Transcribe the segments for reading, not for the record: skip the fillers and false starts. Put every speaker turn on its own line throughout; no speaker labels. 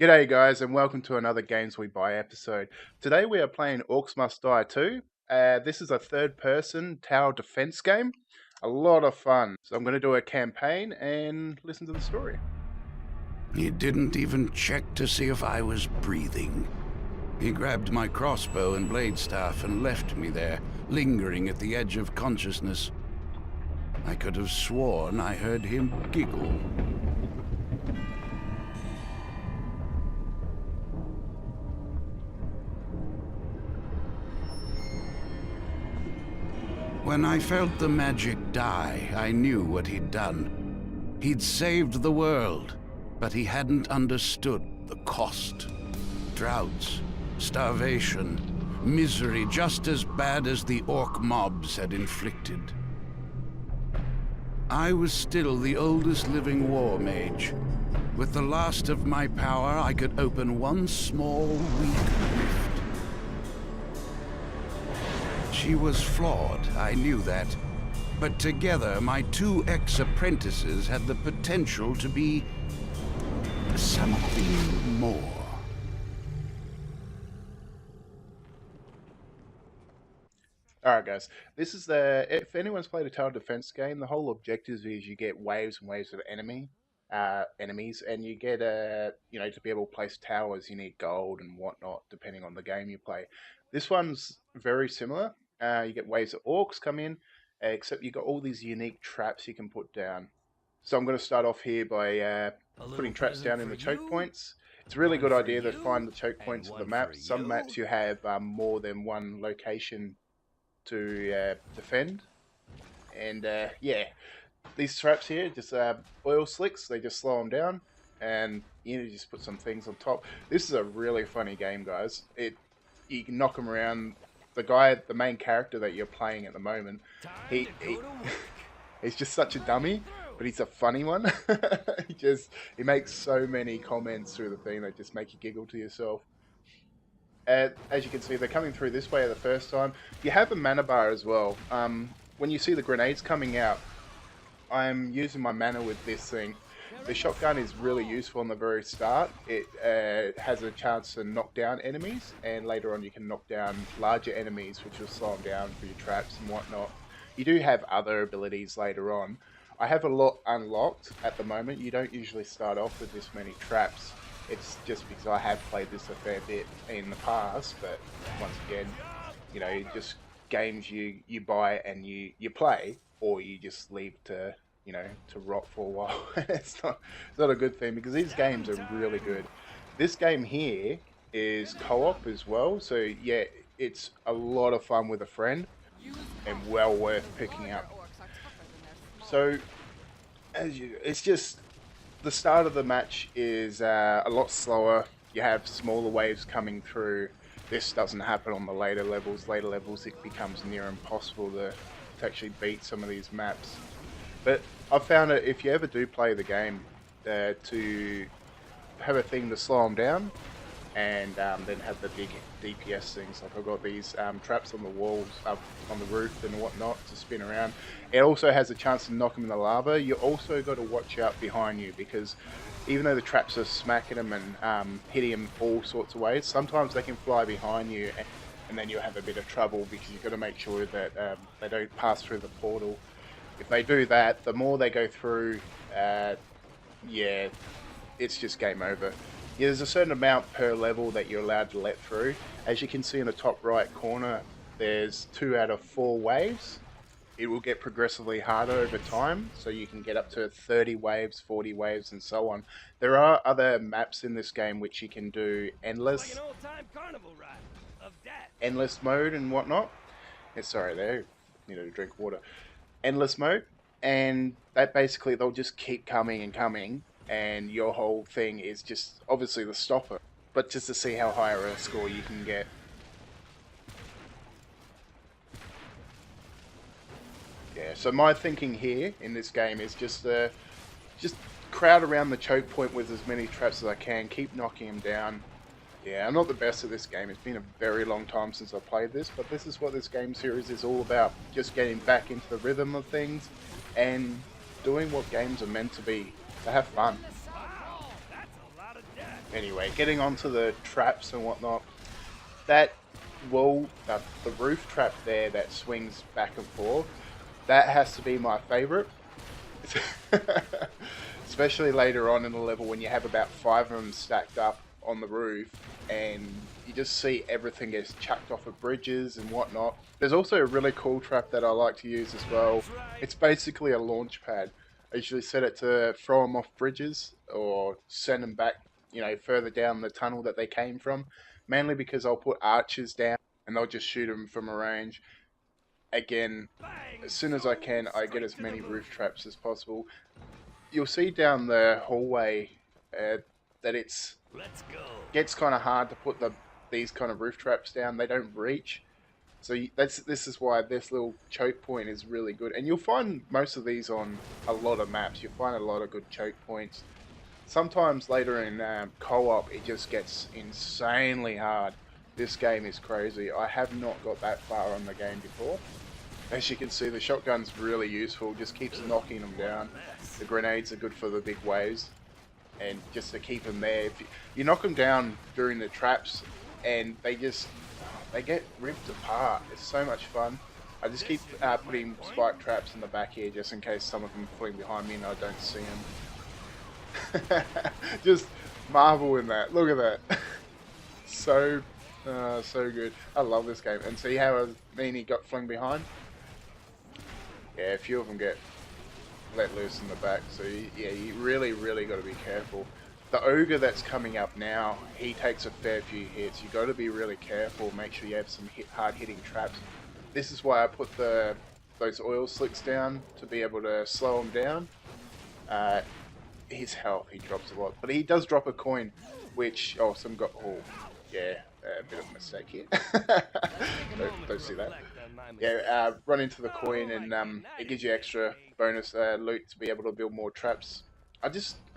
G'day guys and welcome to another Games We Buy episode. Today we are playing Orcs Must Die 2. This is a third person tower defense game. A lot of fun. So I'm going to do a campaign and listen to the story.
He didn't even check to see if I was breathing. He grabbed my crossbow and blade staff and left me there, lingering at the edge of consciousness. I could have sworn I heard him giggle. When I felt the magic die, I knew what he'd done. He'd saved the world, but he hadn't understood the cost. Droughts, starvation, misery just as bad as the orc mobs had inflicted. I was still the oldest living war mage. With the last of my power, I could open one small, weak rift. She was flawed, I knew that. But together, my two ex-apprentices had the potential to be something more.
Alright guys, this is if anyone's played a tower defense game, the whole objective is you get waves and waves of enemies, and you get to be able to place towers, you need gold and whatnot, depending on the game you play. This one's very similar. You get waves of orcs come in, except you've got all these unique traps you can put down. So I'm going to start off here by putting traps down in the choke points. It's a really good idea to find the choke points of the map. Some maps you have more than one location to defend. And yeah, these traps here, just oil slicks, they just slow them down. And you just put some things on top. This is a really funny game, guys. You can knock them around. The main character that you're playing at the moment, he's just such a dummy, but he's a funny one. he makes so many comments through the thing that just make you giggle to yourself. As you can see, they're coming through this way the first time. You have a mana bar as well. When you see the grenades coming out, I'm using my mana with this thing. The shotgun is really useful in the very start. It has a chance to knock down enemies, and later on you can knock down larger enemies, which will slow them down for your traps and whatnot. You do have other abilities later on. I have a lot unlocked at the moment. You don't usually start off with this many traps. It's just because I have played this a fair bit in the past, but once again, just games you buy and you play, or you just leave to rot for a while. It's not a good thing, because these games are really good. This game here is co-op as well, so yeah, it's a lot of fun with a friend and well worth picking up. So it's just the start of the match is a lot slower. You have smaller waves coming through. This doesn't happen on the later levels. Later levels it becomes near impossible to actually beat some of these maps. But I've found that if you ever do play the game, to have a thing to slow them down, and then have the big DPS things. Like I've got these traps on the walls, up on the roof and whatnot to spin around. It also has a chance to knock them in the lava. You also got to watch out behind you, because even though the traps are smacking them and hitting them all sorts of ways, sometimes they can fly behind you, and then you'll have a bit of trouble, because you've got to make sure that they don't pass through the portal. If they do that, the more they go through, yeah, it's just game over. Yeah, there's a certain amount per level that you're allowed to let through. As you can see in the top right corner, there's 2 out of 4 waves. It will get progressively harder over time, so you can get up to 30 waves, 40 waves, and so on. There are other maps in this game which you can do endless mode and whatnot. Yeah, sorry there, need to drink water. Endless mode, and that basically they'll just keep coming and coming, and your whole thing is just obviously the stopper, but just to see how high a score you can get. Yeah, so my thinking here in this game is just crowd around the choke point with as many traps as I can, keep knocking them down. Yeah, I'm not the best at this game. It's been a very long time since I played this, but this is what this game series is all about. Just getting back into the rhythm of things and doing what games are meant to be, to have fun. Anyway, getting onto the traps and whatnot, that wall, the roof trap there that swings back and forth, that has to be my favorite. Especially later on in the level when you have about 5 of them stacked up on the roof and you just see everything gets chucked off of bridges and whatnot. There's also a really cool trap that I like to use as well. It's basically a launch pad. I usually set it to throw them off bridges or send them back, further down the tunnel that they came from. Mainly because I'll put archers down and they'll just shoot them from a range. Again, as soon as I can, I get as many roof traps as possible. You'll see down the hallway that it's gets kind of hard to put these kind of roof traps down. They don't reach, so this is why this little choke point is really good. And you'll find most of these on a lot of maps. You'll find a lot of good choke points. Sometimes later in co-op, it just gets insanely hard. This game is crazy. I have not got that far on the game before. As you can see, the shotgun's really useful, just keeps knocking them down. The grenades are good for the big waves, and just to keep them there. If you knock them down during the traps, and they get ripped apart. It's so much fun. I just keep putting spike traps in the back here, just in case some of them fling behind me and I don't see them. Just marvel in that. Look at that. So good. I love this game. And see how he got flung behind? Yeah, a few of them get let loose in the back, so you really got to be careful. The ogre that's coming up now, he takes a fair few hits. You got to be really careful. Make sure you have some hard-hitting traps. This is why I put those oil slicks down to be able to slow him down. His health, he drops a lot, but he does drop a coin, which a bit of a mistake here. don't see that. Yeah, run into the coin and it gives you extra bonus loot to be able to build more traps. I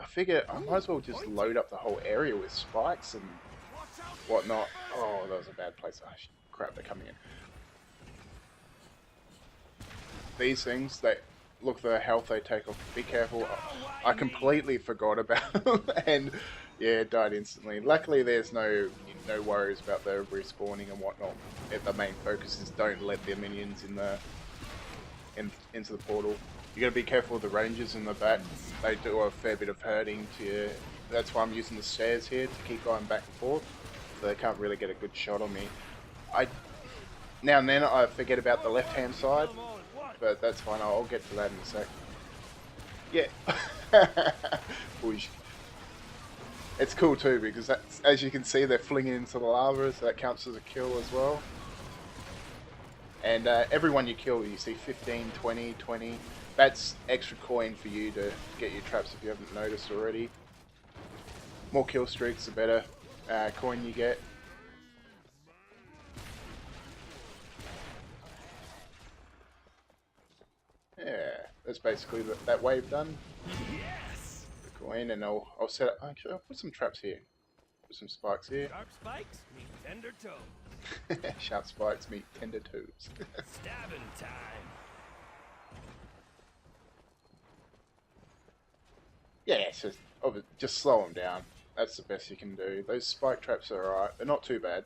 figure I might as well just load up the whole area with spikes and whatnot. Oh, that was a bad place. Oh, crap, they're coming in. These things, look the health they take off. Be careful. I completely forgot about them and yeah, died instantly. Luckily, there's no worries about the respawning and whatnot. The main focus is don't let the minions into the portal. You got to be careful of the rangers in the back. They do a fair bit of hurting to you. That's why I'm using the stairs here to keep going back and forth, so they can't really get a good shot on me. Now and then I forget about the left-hand side, but that's fine. I'll get to that in a sec. Yeah. It's cool too because as you can see, they're flinging into the lava, so that counts as a kill as well. And everyone you kill, you see 15, 20, 20. That's extra coin for you to get your traps if you haven't noticed already. More kill streaks, the better coin you get. Yeah, that's basically that wave done. Yes. The coin, and I'll set up. Actually, I'll put some traps here. Put some spikes here.
Sharp spikes meet tender toe.
Sharp spikes meet tender toes.
Stabbing time.
Yeah, it's just slow them down. That's the best you can do. Those spike traps are alright. They're not too bad.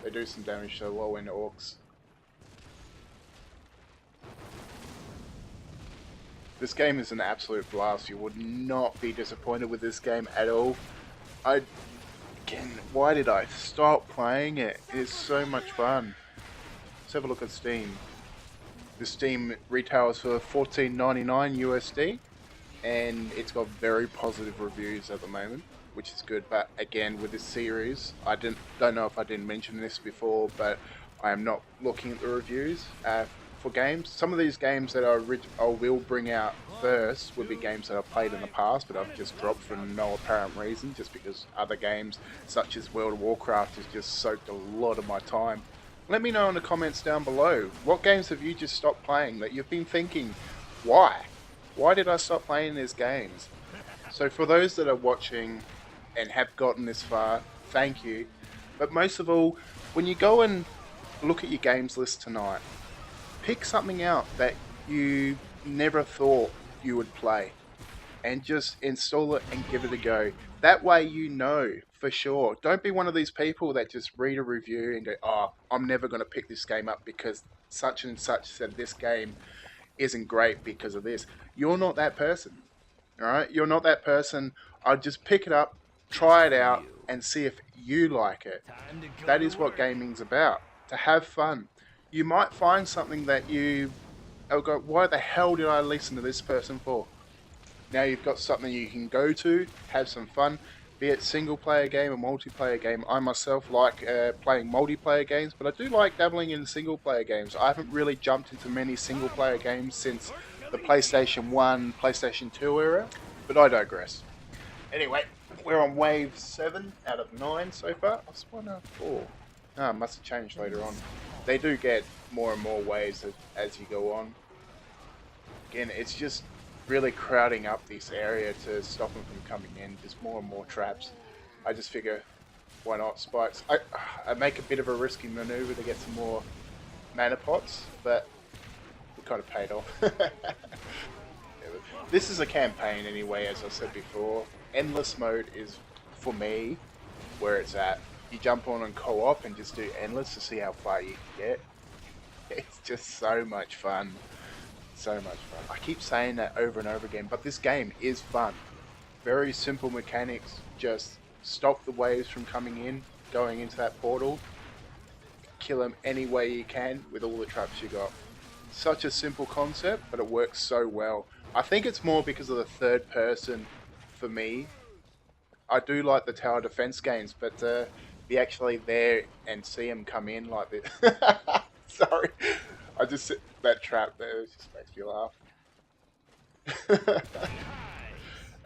They do some damage to low-end orcs. This game is an absolute blast. You would not be disappointed with this game at all. Again, why did I stop playing it? It's so much fun. Let's have a look at Steam. The Steam retails for $14.99 USD. And it's got very positive reviews at the moment, which is good. But again, with this series, I don't know if I didn't mention this before, but I am not looking at the reviews for games. Some of these games that I will bring out first would be games that I've played in the past, but I've just dropped for no apparent reason, just because other games, such as World of Warcraft, has just soaked a lot of my time. Let me know in the comments down below, what games have you just stopped playing that you've been thinking, why? Why did I stop playing these games? So for those that are watching and have gotten this far, thank you. But most of all, when you go and look at your games list tonight, pick something out that you never thought you would play. and just install it and give it a go. That way you know for sure. Don't be one of these people that just read a review and go, oh, I'm never going to pick this game up because such and such said this game isn't great because of this. You're not that person. All right? You're not that person. I'd just pick it up,
Just
try it
for
out,
you.
and see if you like it.
Time to go
That
to
is what
work.
gaming's about. To have fun. You might find something that I'll go, why the hell did I listen to this person for? Now you've got something you can go to, have some fun, be it single player game or multiplayer game. I myself like playing multiplayer games, but I do like dabbling in single player games. I haven't really jumped into many single player games since the PlayStation 1, PlayStation 2 era, but I digress. Anyway, we're on wave 7 out of 9 so far. I spawned out 4. Ah, must have changed later on. They do get more and more waves as you go on. Again, it's just really crowding up this area to stop them from coming in. Just more and more traps. I just figure, why not spikes? I make a bit of a risky maneuver to get some more mana pots, but it kind of paid off. This is a campaign anyway, as I said before. Endless mode is, for me, where it's at. You jump on and co-op and just do endless to see how far you can get. It's just so much fun. So much fun. I keep saying that over and over again, but this game is fun. Very simple mechanics. Just stop the waves from coming in, going into that portal. Kill them any way you can with all the traps you got. Such a simple concept, but it works so well. I think it's more because of the third person for me. I do like the tower defense games, but be actually there and see them come in like this. Sorry, I just that trap there just makes me laugh.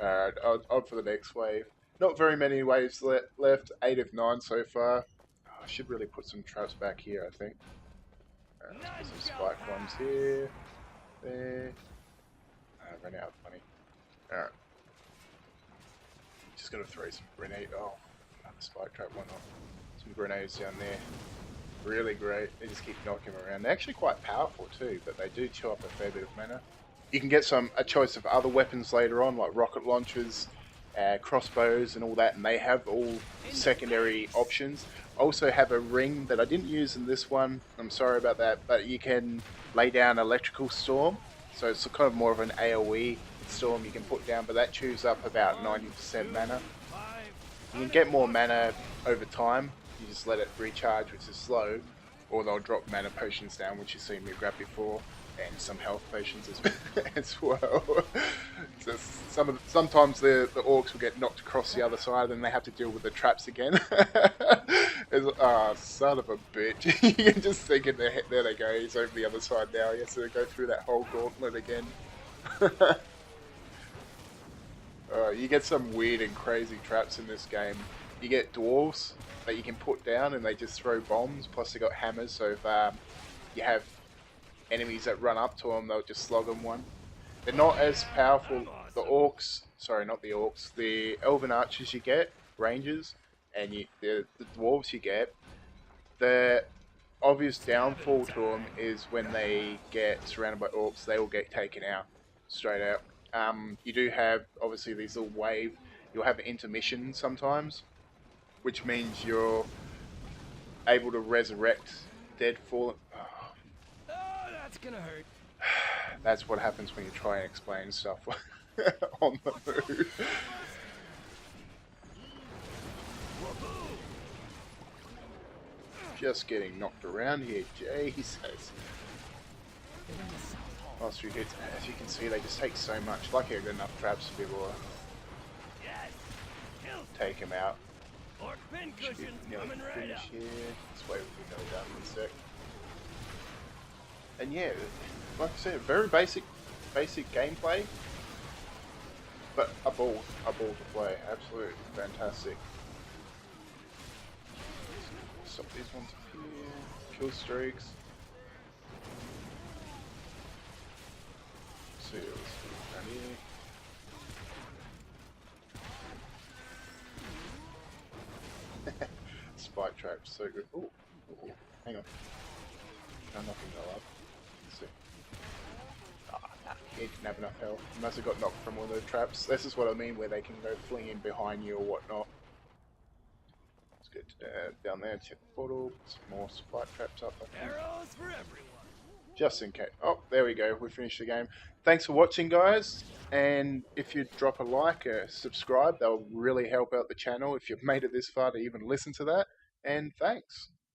Alright, on for the next wave. Not very many waves left. 8 of 9 so far. I should really put some traps back here, I think. Alright, let's put some spike ones here. There. I ran out of money. Alright. Just gonna throw some grenade. Oh, another spike trap, why not? Some grenades down there. Really great. They just keep knocking them around. They're actually quite powerful too, but they do chew up a fair bit of mana. You can get a choice of other weapons later on, like rocket launchers, crossbows, and all that, and they have all secondary options. Also have a ring that I didn't use in this one. I'm sorry about that, but you can lay down electrical storm, so it's kind of more of an AOE storm you can put down, but that chews up about 90% mana. You can get more mana over time. You just let it recharge, which is slow, or they'll drop mana potions down, which you've seen me grab before, and some health potions as well. So sometimes the orcs will get knocked across the other side, and they have to deal with the traps again. Son of a bitch! You can just think in their head, there they go. He's over the other side now. He has to go through that whole gauntlet again. You get some weird and crazy traps in this game. You get dwarves that you can put down and they just throw bombs, plus they got hammers, so if you have enemies that run up to them, they'll just slog them one. They're not as powerful. The orcs, sorry, not the orcs, the elven archers you get, rangers, and the dwarves you get, the obvious downfall to them is when they get surrounded by orcs, they will get taken out, straight out. You do have, obviously, these little you'll have intermission sometimes, which means you're able to resurrect dead fallen.
Oh, that's gonna hurt.
That's what happens when you try and explain stuff on the move. Just getting knocked around here, Jesus. Last few hits, as you can see, they just take so much. Lucky I got enough traps to be able to take him out.
Orc pin
Should be
cushion
nearly
coming right
finished
up.
here. This way we can go down in a sec. And yeah, like I said, very basic gameplay, but a ball to play. Absolutely fantastic. Stop these ones up here. Kill streaks. See what's down here. Spike trap, so good. Ooh, hang on. No, nothing go up. Let's see. He didn't have enough health. He must have got knocked from one of the traps. This is what I mean, where they can go fling in behind you or whatnot. Let's get down there, check the portal, put some more spike traps up, I think.
Arrows for everyone.
Just in case. Oh, there we go. We finished the game. Thanks for watching, guys. And if you drop a like, subscribe, that will really help out the channel if you've made it this far to even listen to that. And thanks.